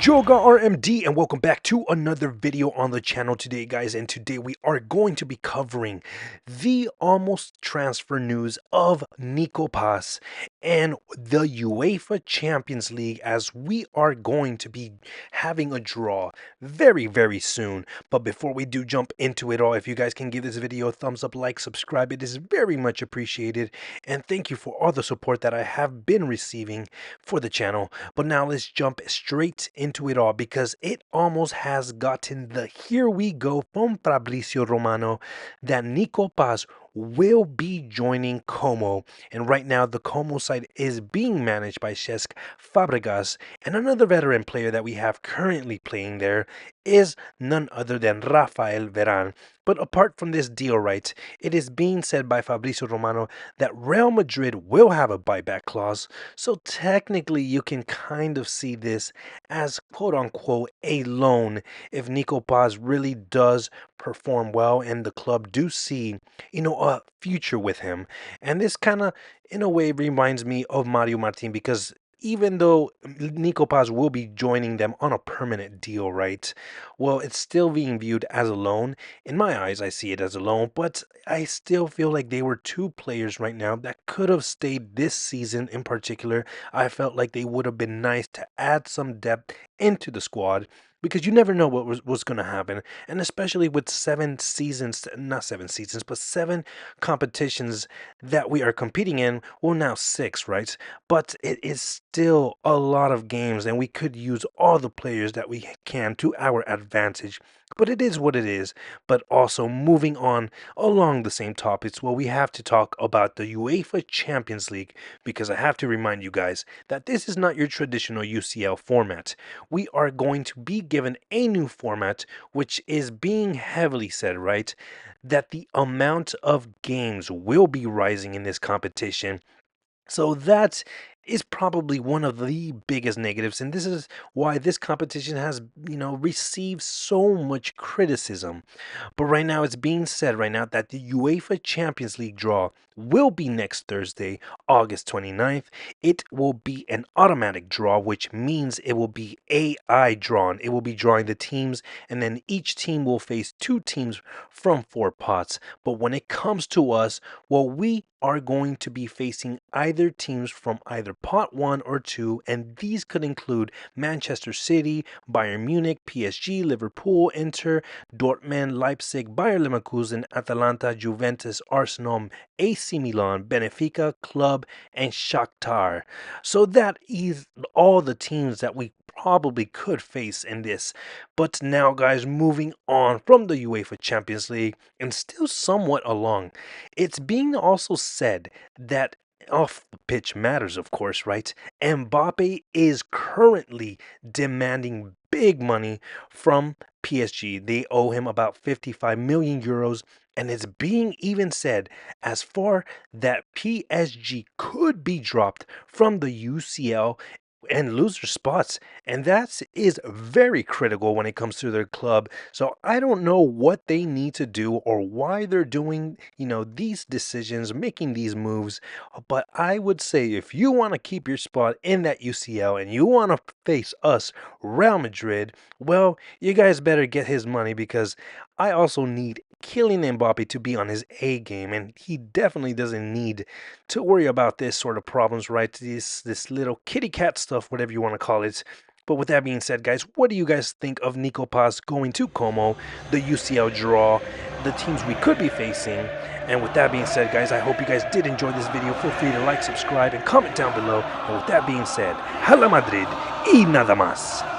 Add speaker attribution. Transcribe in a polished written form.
Speaker 1: jogarmd, and welcome back to another video on the channel today, guys. And today we are going to be covering the almost transfer news of Nico Paz and the UEFA Champions League, as we are going to be having a draw very soon. But before we do jump into it all, if you guys can give this video a thumbs up, like, subscribe, it is very much appreciated. And thank you for all the support that I have been receiving for the channel. But now let's jump straight into it all, because it almost has gotten the here we go from Fabrizio Romano that Nico Paz will be joining Como. And right now the Como side is being managed by Cesc Fabregas, and another veteran player that we have currently playing there is none other than Rafael Varane. But apart from this deal, right, it is being said by Fabrizio Romano that Real Madrid will have a buyback clause. So technically you can kind of see this as quote unquote a loan if Nico Paz really does perform well and the club do see, a future with him. And this kind of in a way reminds me of Mario Martin, because even though Nico Paz will be joining them on a permanent deal, right? Well, it's still being viewed as a loan. In my eyes, I see it as a loan, but I still feel like they were two players right now that could have stayed this season in particular. I felt like they would have been nice to add some depth into the squad, because you never know what was going to happen. And especially with 7 seasons, not 7 seasons, but 7 competitions that we are competing in. Well, now 6, right? But it is still a lot of games, and we could use all the players that we can to our advantage. But it is what it is. But also moving on along the same topics, well, we have to talk about the UEFA Champions League, because I have to remind you guys that this is not your traditional UCL format. We are going to be given a new format, which is being heavily said, right, that the amount of games will be rising in this competition. So that is probably one of the biggest negatives, and this is why this competition has, received so much criticism. But right now it's being said right now that the UEFA Champions League draw will be next Thursday, August 29th. It will be an automatic draw, which means it will be AI drawn. It will be drawing the teams, and then each team will face 2 teams from 4 pots. But when it comes to us, well, we are going to be facing either teams from either pot 1 or 2, and these could include Manchester City, Bayern Munich, PSG, Liverpool, Inter, Dortmund, Leipzig, Bayer Leverkusen, Atalanta, Juventus, Arsenal, AC Milan, Benfica, Club, and Shakhtar. So that is all the teams that we probably could face in this. But now, guys, moving on from the UEFA Champions League and still somewhat along, it's being also said that off the pitch matters, of course, right? Mbappe is currently demanding big money from PSG. They owe him about 55 million euros, and it's being even said as far that PSG could be dropped from the UCL and lose their spots, and that is very critical when it comes to their club. So I don't know what they need to do or why they're doing, these decisions, making these moves. But I would say if you want to keep your spot in that UCL and you want to face us, Real Madrid, well, you guys better get his money, because I also need Kylian Mbappe to be on his A game, and he definitely doesn't need to worry about this sort of problems, right? This little kitty cat stuff, whatever you want to call it. But with that being said, guys, what do you guys think of Nico Paz going to Como, the UCL draw, the teams we could be facing? And with that being said, guys, I hope you guys did enjoy this video. Feel free to like, subscribe, and comment down below. And with that being said, Hala Madrid y nada más.